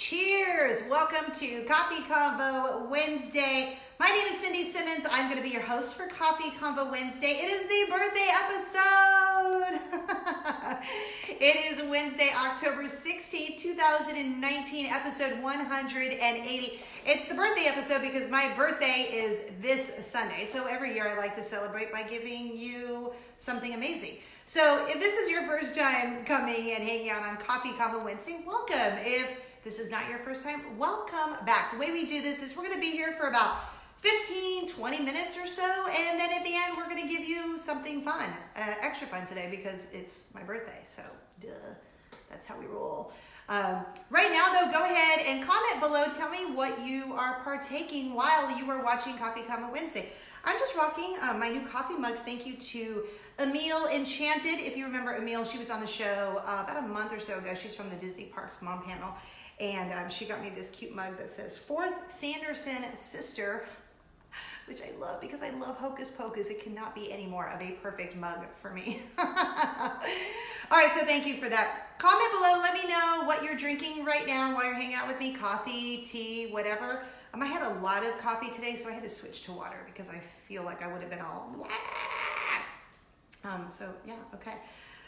Cheers! Welcome to Coffee Convo Wednesday. My name is Cindy Simmons. I'm going to be your host for Coffee Convo Wednesday. It is the birthday episode. It is Wednesday, October 16th, 2019, episode 180. It's the birthday episode because my birthday is this Sunday. So every year I like to celebrate by giving you something amazing. So if this is your first time coming and hanging out on Coffee Convo Wednesday, welcome. If this is not your first time, welcome back. The way we do this is we're going to be here for about 15, 20 minutes or so, and then at the end we're going to give you something fun, extra fun today because it's my birthday, so duh, that's how we roll. Right now though, go ahead and comment below. Tell me what you are partaking while you are watching Coffee Convo Wednesday. I'm just rocking my new coffee mug. Thank you to Emile Enchanted. If you remember Emile, she was on the show about a month or so ago. She's from the Disney Parks Mom Panel. And she got me this cute mug that says, Fourth Sanderson Sister, which I love because I love Hocus Pocus. It cannot be any more of a perfect mug for me. All right, so thank you for that. Comment below. Let me know what you're drinking right now while you're hanging out with me. Coffee, tea, whatever. I had a lot of coffee today, so I had to switch to water because I feel like I would have been all so yeah, okay.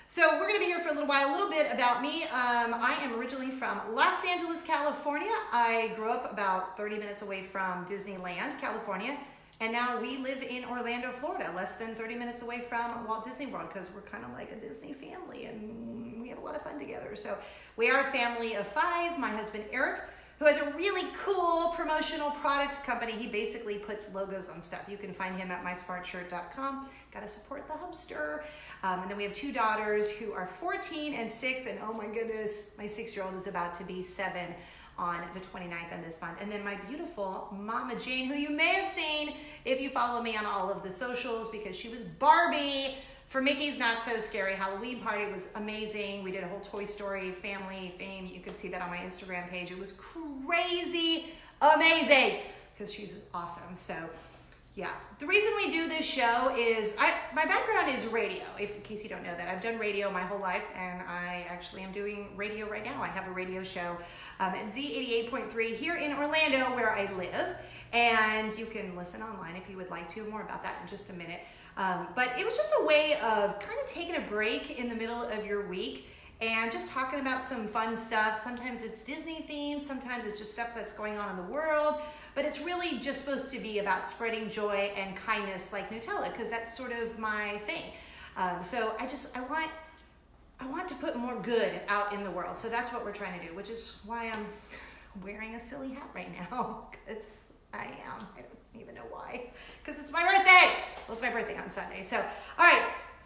So we're going to be here for a little while. A little bit about me. I am originally from Los Angeles, California. I grew up about 30 minutes away from Disneyland, California. And now we live in Orlando, Florida, less than 30 minutes away from Walt Disney World because we're kind of like a Disney family and we have a lot of fun together. So we are a family of 5. My husband, Eric, who has a really cool promotional products company. He basically puts logos on stuff. You can find him at mysmartshirt.com. Got to support the hubster. And then we have 2 daughters who are 14 and 6. And oh my goodness, my 6-year-old is about to be 7 on the 29th of this month. And then my beautiful Mama Jane, who you may have seen if you follow me on all of the socials because she was Barbie for Mickey's Not So Scary Halloween Party. It was amazing. We did a whole Toy Story family theme. You can see that on my Instagram page. It was crazy amazing because she's awesome. So yeah, the reason we do this show is my background is radio. In case you don't know that, I've done radio my whole life, and I actually am doing radio right now. I have a radio show at Z88.3 here in Orlando where I live, and you can listen online if you would like to. More about that in just a minute. But it was just a way of kind of taking a break in the middle of your week and just talking about some fun stuff. Sometimes it's Disney themed, sometimes it's just stuff that's going on in the world, but it's really just supposed to be about spreading joy and kindness like Nutella, because that's sort of my thing. So I want to put more good out in the world. So that's what we're trying to do, which is why I'm wearing a silly hat right now, because I am. I don't even know why, because it's my birthday. Well, it's my birthday on Sunday. So, all right.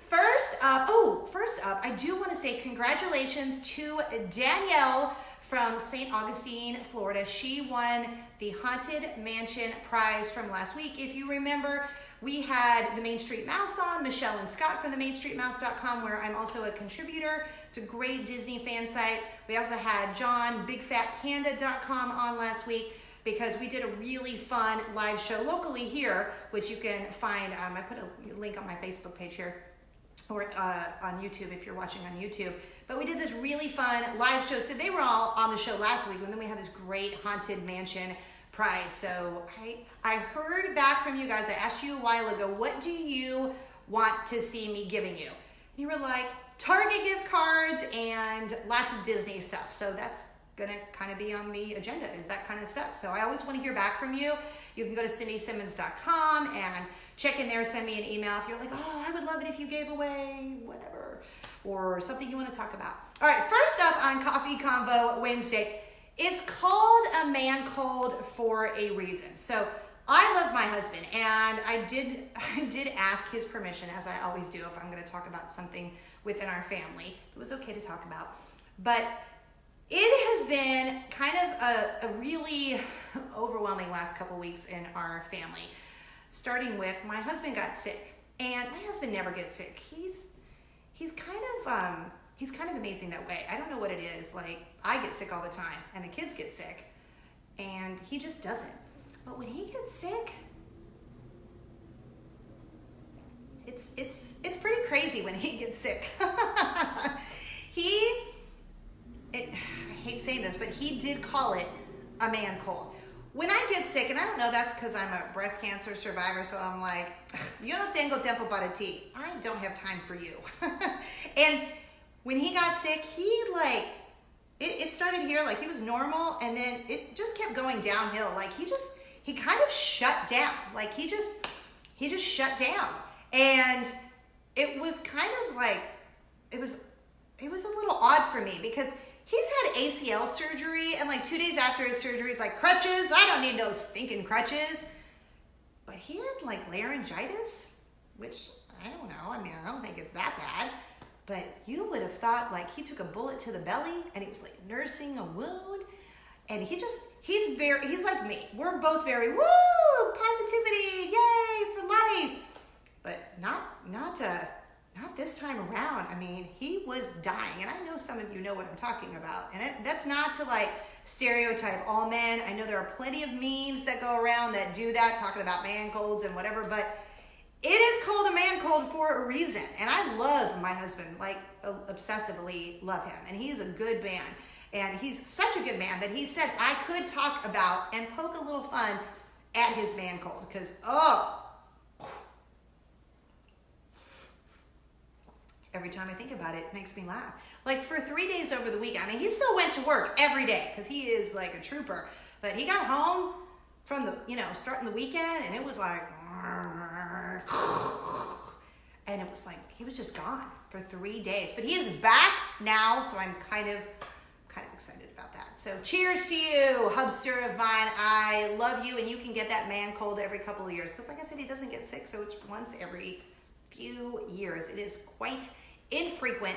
First up, I do want to say congratulations to Danielle from St. Augustine, Florida. She won the Haunted Mansion prize from last week. If you remember, we had the Main Street Mouse on, Michelle and Scott from the MainStreetMouse.com, where I'm also a contributor. It's a great Disney fan site. We also had John, BigFatPanda.com on last week, because we did a really fun live show locally here, which you can find. I put a link on my Facebook page here, or on YouTube if you're watching on YouTube. But we did this really fun live show. So they were all on the show last week, and then we had this great Haunted Mansion prize. So I heard back from you guys. I asked you a while ago, what do you want to see me giving you? You were like, Target gift cards and lots of Disney stuff. So that's gonna kind of be on the agenda, is that kind of stuff. So I always want to hear back from you. You can go to cindysimmons.com and check in there, send me an email if you're like, oh, I would love it if you gave away whatever, or something you want to talk about. All right, first up on Coffee Convo Wednesday, it's called A Man Cold for a Reason. So I love my husband, and I did ask his permission, as I always do if I'm going to talk about something within our family. It was okay to talk about, but it has been kind of a really overwhelming last couple weeks in our family. Starting with, my husband got sick, and my husband never gets sick. He's kind of amazing that way. I don't know what it is. Like, I get sick all the time, and the kids get sick, and he just doesn't. But when he gets sick, it's pretty crazy when he gets sick. I hate saying this, but he did call it a man cold. When I get sick, and I don't know, that's because I'm a breast cancer survivor, so I'm like, yo no tengo tiempo para ti. I don't have time for you. And when he got sick, he like, it started here, like he was normal, and then it just kept going downhill. Like he kind of shut down. Like he just shut down. And it was kind of like, it was a little odd for me because he's had ACL surgery, and like 2 days after his surgery, he's like, crutches? I don't need no stinking crutches. But he had like laryngitis, which I don't know. I mean, I don't think it's that bad. But you would have thought like he took a bullet to the belly and he was like nursing a wound. And he's like me. We're both very, woo, positivity, yay, for life. But not this time around. I mean, he was dying. And I know some of you know what I'm talking about. And that's not to like stereotype all men. I know there are plenty of memes that go around that do that, talking about man colds and whatever. But it is called a man cold for a reason. And I love my husband, like obsessively love him. And he's a good man. And he's such a good man that he said I could talk about and poke a little fun at his man cold. Because, every time I think about it, it makes me laugh. Like for 3 days over the week, I mean, he still went to work every day because he is like a trooper. But he got home from the, starting the weekend, and it was like, and it was like, he was just gone for 3 days. But he is back now, so I'm kind of excited about that. So cheers to you, hubster of mine. I love you, and you can get that man cold every couple of years. Because like I said, he doesn't get sick, so it's once every few years. It is quite infrequent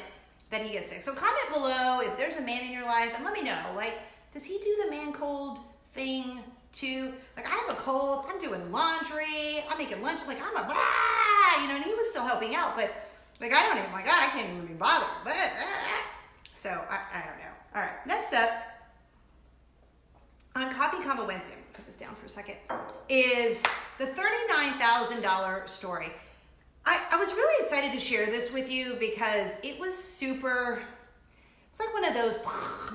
that he gets sick. So comment below if there's a man in your life, and let me know, like, does he do the man cold thing too? Like, I have a cold, I'm doing laundry, I'm making lunch, like I'm and he was still helping out, but like I don't even, like I can't even be bothered. So I don't know. All right, next up on Convo Wednesday, put this down for a second, is the $39,000 story. I was really excited to share this with you because it was it's like one of those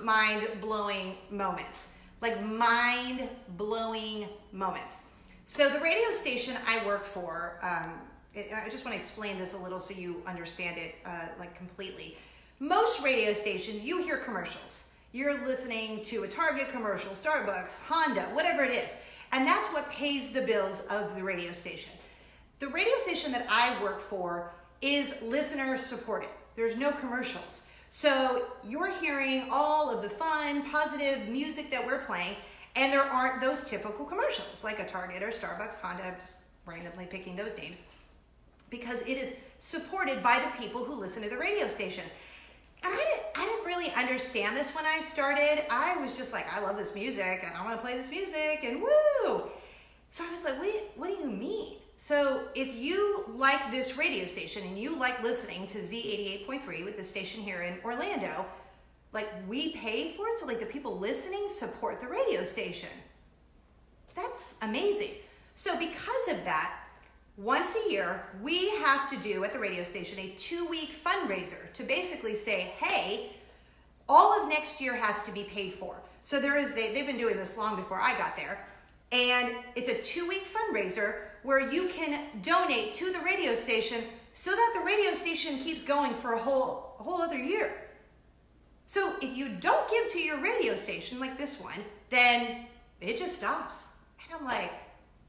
mind-blowing moments. Like mind-blowing moments. So the radio station I work for, I just want to explain this a little so you understand it like completely. Most radio stations, you hear commercials. You're listening to a Target commercial, Starbucks, Honda, whatever it is. And that's what pays the bills of the radio station. The radio station that I work for is listener supported. There's no commercials. So you're hearing all of the fun, positive music that we're playing, and there aren't those typical commercials like a Target or Starbucks, Honda, I'm just randomly picking those names, because it is supported by the people who listen to the radio station. And I didn't really understand this when I started. I was just like, I love this music, and I want to play this music, and woo! So I was like, what do you mean? So if you like this radio station and you like listening to Z88.3 with the station here in Orlando, like we pay for it, so like the people listening support the radio station. That's amazing. So because of that, once a year, we have to do at the radio station a 2-week fundraiser to basically say, hey, all of next year has to be paid for. So they've been doing this long before I got there. And it's a 2-week fundraiser where you can donate to the radio station so that the radio station keeps going for a whole other year. So if you don't give to your radio station, like this one, then it just stops. And I'm like,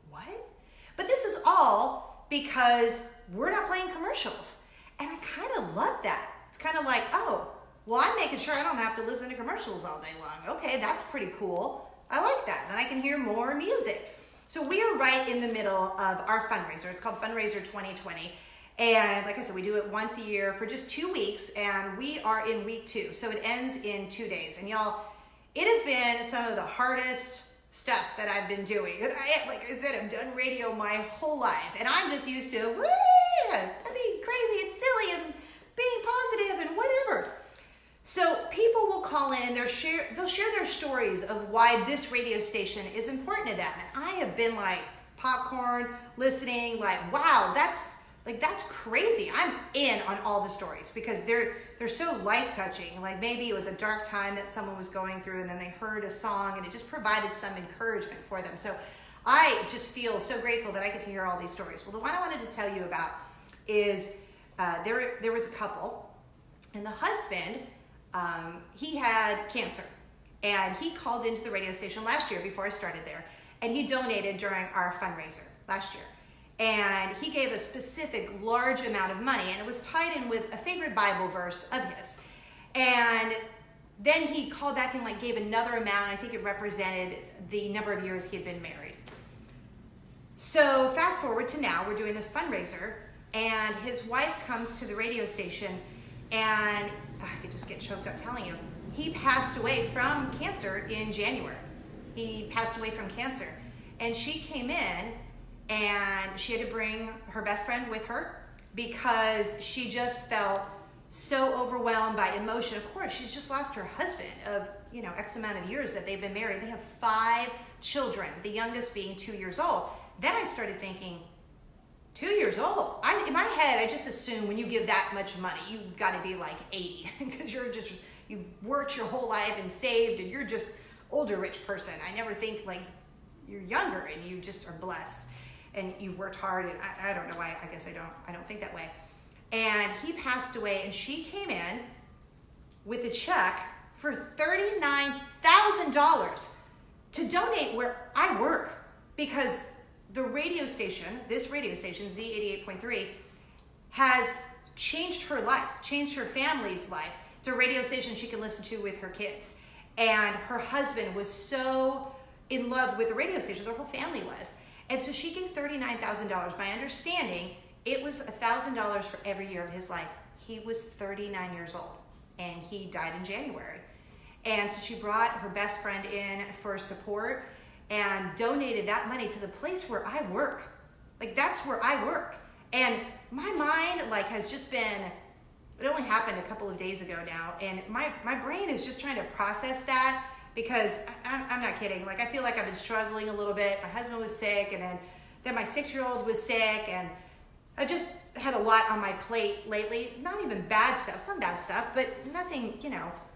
what? But this is all because we're not playing commercials. And I kind of love that. It's kind of like, oh, well, I'm making sure I don't have to listen to commercials all day long. Okay, that's pretty cool. I like that. Then I can hear more music. So we are right in the middle of our fundraiser. It's called Fundraiser 2020. And like I said, we do it once a year for just 2 weeks, and we are in week 2. So it ends in 2 days. And y'all, it has been some of the hardest stuff that I've been doing. Like I said, I've done radio my whole life, and I'm just used to, being crazy and silly and being positive and whatever. So people will call in, they'll share their stories of why this radio station is important to them. And I have been like popcorn, listening, like, wow, that's crazy. I'm in on all the stories because they're they're so life-touching. Like maybe it was a dark time that someone was going through and then they heard a song and it just provided some encouragement for them. So I just feel so grateful that I get to hear all these stories. Well, the one I wanted to tell you about is there was a couple, and the husband, he had cancer, and he called into the radio station last year before I started there, and he donated during our fundraiser last year. And he gave a specific large amount of money, and it was tied in with a favorite Bible verse of his. And then he called back and like gave another amount. I think it represented the number of years he had been married. So fast forward to now, we're doing this fundraiser, and his wife comes to the radio station, and I could just get choked up telling you, he passed away from cancer in January. He passed away from cancer. And she came in, and she had to bring her best friend with her because she just felt so overwhelmed by emotion. Of course, she's just lost her husband of, X amount of years that they've been married. They have 5 children, the youngest being 2 years old. Then I started thinking, 2 years old? In my head, I just assume when you give that much money, you've got to be like 80 because you've worked your whole life and saved and you're just older rich person. I never think like you're younger and you just are blessed and you've worked hard, and I don't know why. I guess I don't think that way. And he passed away, and she came in with a check for $39,000 to donate where I work, because the radio station, this radio station, Z88.3, has changed her life, changed her family's life. It's a radio station she can listen to with her kids. And her husband was so in love with the radio station, their whole family was. And so she gave $39,000. My understanding, it was $1,000 for every year of his life. He was 39 years old, and he died in January. And so she brought her best friend in for support and donated that money to the place where I work. Like, that's where I work. And my mind, like, has just been, it only happened a couple of days ago now, and my brain is just trying to process that, because I'm not kidding. Like, I feel like I've been struggling a little bit. My husband was sick, and then my 6-year-old was sick, and I just had a lot on my plate lately. Not even bad stuff, some bad stuff, but nothing,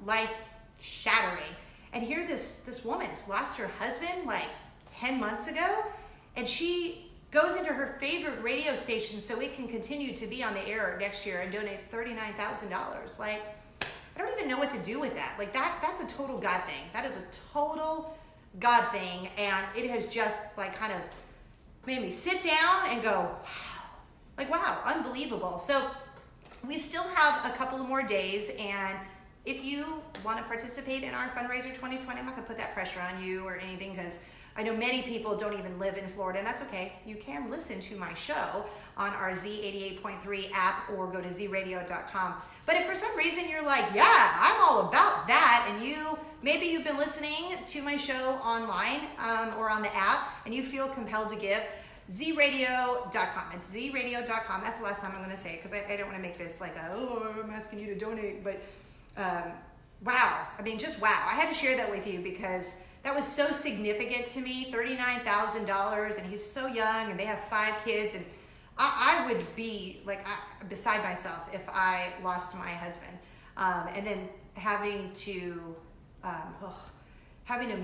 life-shattering. And here this woman's lost her husband like 10 months ago, and she goes into her favorite radio station so it can continue to be on the air next year and donates $39,000. Like, I don't even know what to do with that. Like, that's a total God thing. That is a total God thing, and it has just like kind of made me sit down and go, wow. Like, wow, unbelievable. So we still have a couple of more days, and if you want to participate in our fundraiser 2020, I'm not going to put that pressure on you or anything, because I know many people don't even live in Florida, and that's okay. You can listen to my show on our Z88.3 app or go to zradio.com. But if for some reason you're like, yeah, I'm all about that, and maybe you've been listening to my show online or on the app, and you feel compelled to give, zradio.com. It's zradio.com. That's the last time I'm going to say it, because I don't want to make this like, I'm asking you to donate, but wow. I mean, just wow. I had to share that with you because that was so significant to me. $39,000, and he's so young, and they have 5 kids, and I would be like beside myself if I lost my husband, and then having to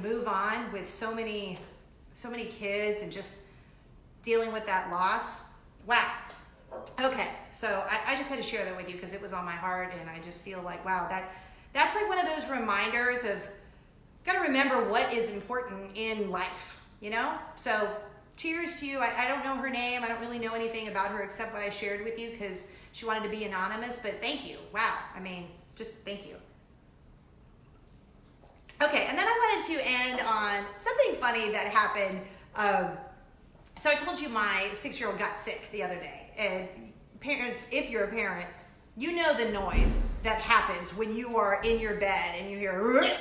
move on with so many kids and just dealing with that loss. Wow. Okay, so I just had to share that with you because it was on my heart, and I just feel like, wow, that's like one of those reminders of, got to remember what is important in life, So cheers to you. I don't know her name. I don't really know anything about her except what I shared with you because she wanted to be anonymous, but thank you. Wow, I mean, just thank you. Okay, and then I wanted to end on something funny that happened. So I told you my 6-year-old got sick the other day. And parents, if you're a parent, you know the noise that happens when you are in your bed and you hear,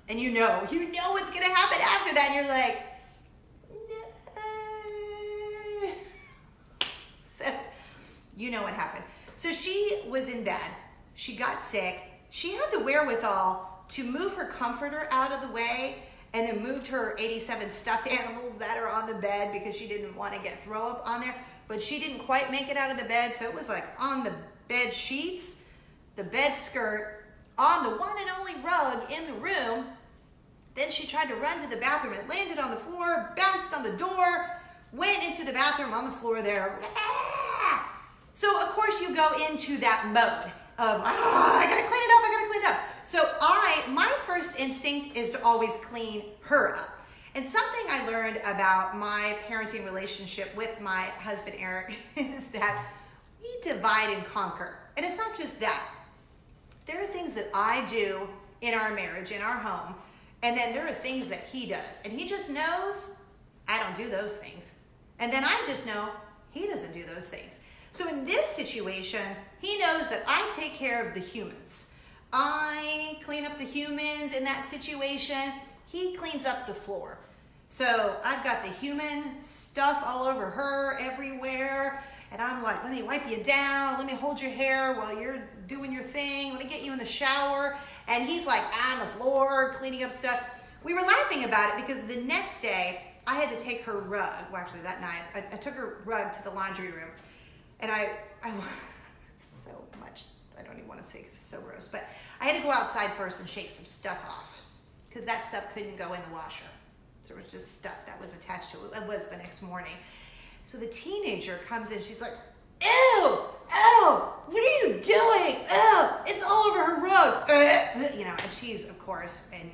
and you know what's going to happen after that. And you're like, no. So you know what happened. So she was in bed. She got sick. She had the wherewithal to move her comforter out of the way and then moved her 87 stuffed animals that are on the bed because she didn't want to get throw up on there. But she didn't quite make it out of the bed, so it was like on the bed sheets. the bed skirt on the one and only rug in the room. Then she tried to run to the bathroom. It landed on the floor, bounced on the door, went into the bathroom on the floor there. So of course you go into that mode of, I gotta clean it up, I gotta clean it up. So my first instinct is to always clean her up. And something I learned about my parenting relationship with my husband, Eric, is that we divide and conquer. And it's not just that. There are things that I do in our marriage, in our home, and then there are things that he does. And he just knows I don't do those things. And then I just know he doesn't do those things. So in this situation, he knows that I take care of the humans. I clean up the humans in that situation. He cleans up the floor. So I've got the human stuff all over her everywhere. And I'm like, let me wipe you down. Let me hold your hair while you're doing your thing. Let me get you in the shower. And he's like on the floor cleaning up stuff. We were laughing about it because the next day I had to take her rug. Well, actually that night, I took her rug to the laundry room. And I so much, I don't even want to say because it's so gross, but I had to go outside first and shake some stuff off because that stuff couldn't go in the washer. So it was just stuff that was attached to it. It was the next morning. So the teenager comes in, she's like, ew, what are you doing? Ew, it's all over her rug. You know, and she's, of course, and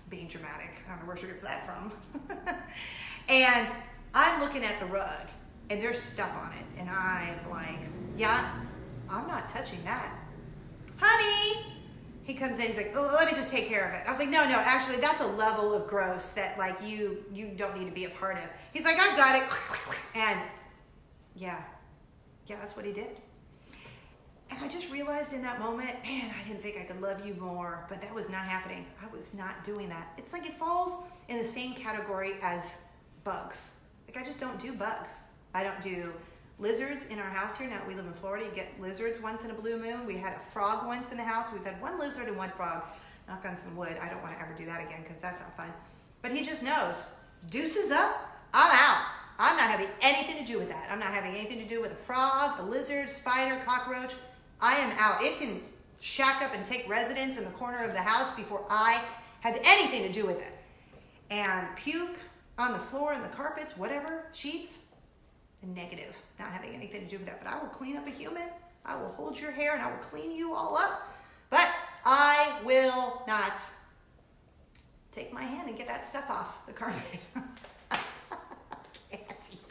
being dramatic. I don't know where she gets that from. And I'm looking at the rug, and there's stuff on it. And I'm like, yeah, I'm not touching that. Honey! He comes in, he's like, oh, let me just take care of it. I was like, no, actually, that's a level of gross that like you don't need to be a part of. He's like, I've got it. And yeah, that's what he did. And I just realized in that moment, man, I didn't think I could love you more, but that was not happening. I was not doing that. It's like it falls in the same category as bugs. Like I just don't do bugs. I don't do lizards in our house here. Now we live in Florida. You get lizards once in a blue moon. We had a frog once in the house. We've had one lizard and one frog. Knock on some wood. I don't want to ever do that again because that's not fun. But he just knows. Deuces up. I'm out. I'm not having anything to do with that. I'm not having anything to do with a frog, a lizard, spider, cockroach. I am out. It can shack up and take residence in the corner of the house before I have anything to do with it. And puke on the floor and the carpets, whatever, sheets, negative, not having anything to do with that. But I will clean up a human. I will hold your hair and I will clean you all up. But I will not take my hand and get that stuff off the carpet. I can't even.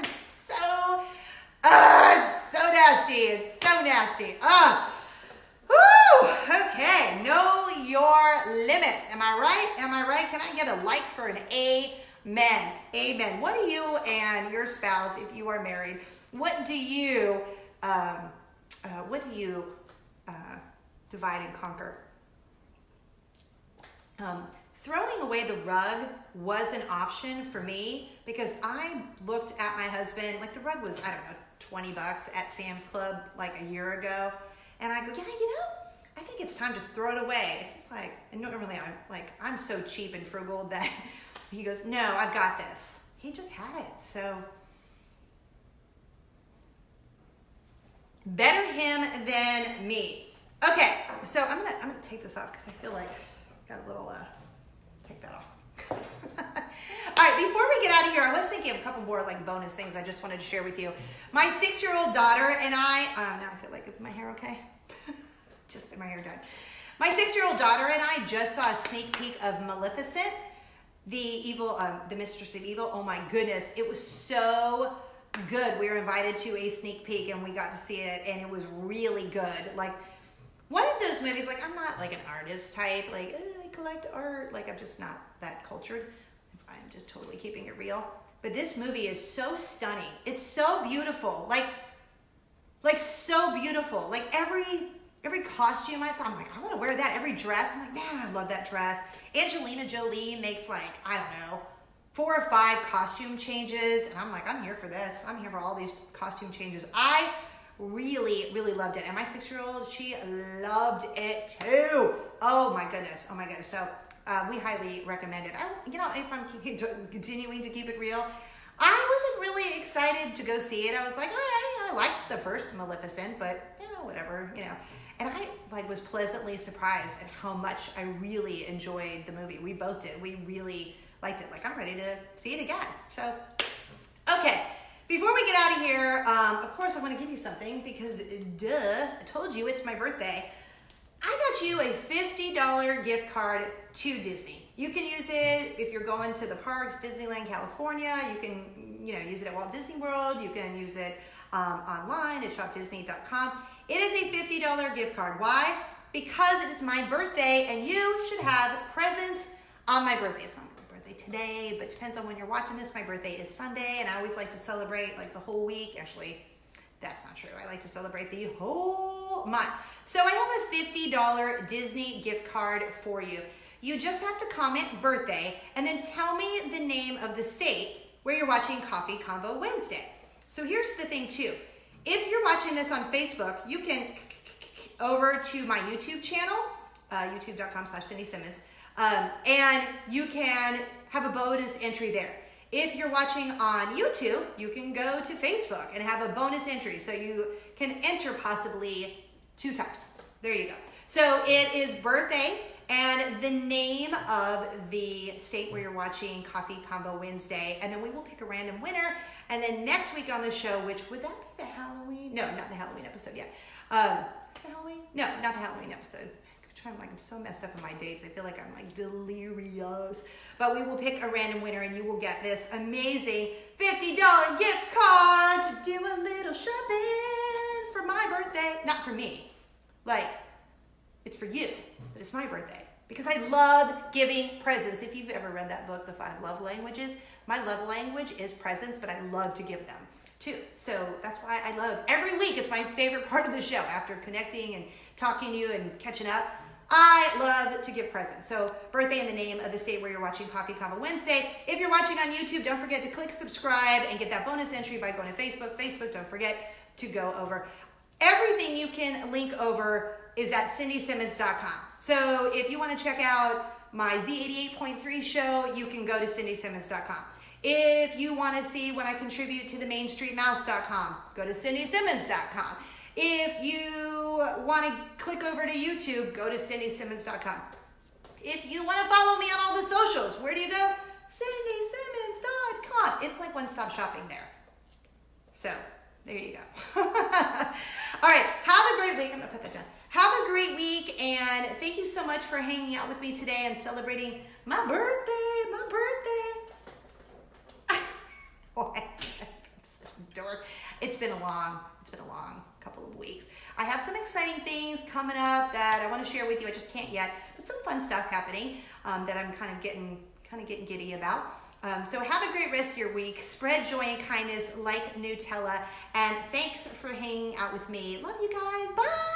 It's so nasty. It's so nasty. Okay, know your limits. Am I right? Am I right? Can I get a like for an amen? Amen. What do you and your spouse, if you are married, what do you divide and conquer? Throwing away the rug was an option for me because I looked at my husband, like the rug was, I don't know, $20 at Sam's Club like a year ago. And I go, yeah, I think it's time to throw it away. He's like, and normally I'm so cheap and frugal that he goes, no, I've got this. He just had it. So better him than me. Okay, so I'm gonna take this off because I feel like I got a little take that off. All right, before we get out of here, I was thinking of a couple more like bonus things I just wanted to share with you. My 6-year-old daughter and I, now I feel like, is my hair okay? Just get my hair done. My 6-year-old daughter and I just saw a sneak peek of Maleficent, the Mistress of Evil. Oh my goodness, it was so good. We were invited to a sneak peek and we got to see it and it was really good. Like one of those movies, like I'm not like an artist type, like I collect art, like I'm just not that cultured. I'm just totally keeping it real. But this movie is so stunning. It's so beautiful. Like so beautiful. Like every costume I saw, I'm like, I want to wear that. Every dress, I'm like, man, I love that dress. Angelina Jolie makes like, I don't know, 4 or 5 costume changes. And I'm like, I'm here for this. I'm here for all these costume changes. I really, really loved it. And my 6-year-old, she loved it too. Oh my goodness. So we highly recommend it. If I'm continuing to keep it real, I wasn't really excited to go see it. I was like, I liked the first Maleficent, but whatever, And I was pleasantly surprised at how much I really enjoyed the movie. We both did. We really liked it. I'm ready to see it again. So, okay. Before we get out of here, of course, I want to give you something because, I told you it's my birthday. I got you a $50 gift card to Disney. You can use it if you're going to the parks, Disneyland, California. You can, use it at Walt Disney World. You can use it online at shopdisney.com. It is a $50 gift card. Why? Because it is my birthday, and you should have presents on my birthday. It's not my birthday today, but it depends on when you're watching this. My birthday is Sunday, and I always like to celebrate the whole week. Actually, that's not true. I like to celebrate the whole month. So I have a $50 Disney gift card for you. You just have to comment birthday and then tell me the name of the state where you're watching Coffee Convo Wednesday. So here's the thing too. If you're watching this on Facebook, you can over to my YouTube channel, youtube.com/Cindy Simmons, and you can have a bonus entry there. If you're watching on YouTube, you can go to Facebook and have a bonus entry. So you can enter possibly 2 times. There you go. So it is birthday and the name of the state where you're watching Coffee Convo Wednesday. And then we will pick a random winner. And then next week on the show, which would that be the Halloween? No, not the Halloween episode yet. Halloween? No, not the Halloween episode. I'm so messed up in my dates. I feel like I'm delirious. But we will pick a random winner and you will get this amazing $50 gift card to do a little shopping for my birthday. Not for me. It's for you, but it's my birthday. Because I love giving presents. If you've ever read that book, The 5 Love Languages, my love language is presents, but I love to give them too. So that's why I love every week. It's my favorite part of the show. After connecting and talking to you and catching up, I love to give presents. So birthday in the name of the state where you're watching Coffee Convo Wednesday. If you're watching on YouTube, don't forget to click subscribe and get that bonus entry by going to Facebook. Facebook, don't forget to go over. Everything you can link over is at cindysimmons.com. So if you want to check out my Z88.3 show, you can go to cindysimmons.com. If you want to see when I contribute to the mainstreetmouse.com, go to cindysimmons.com. If you want to click over to YouTube, go to cindysimmons.com. If you want to follow me on all the socials, where do you go? cindysimmons.com. It's like one-stop shopping there. So there you go. All right, have a great week. I'm going to put that down. Have a great week, and thank you so much for hanging out with me today and celebrating my birthday. What? Dork. It's been a long couple of weeks. I have some exciting things coming up that I want to share with you. I just can't yet, but some fun stuff happening that I'm kind of getting giddy about. So have a great rest of your week. Spread joy and kindness like Nutella, and thanks for hanging out with me. Love you guys. Bye.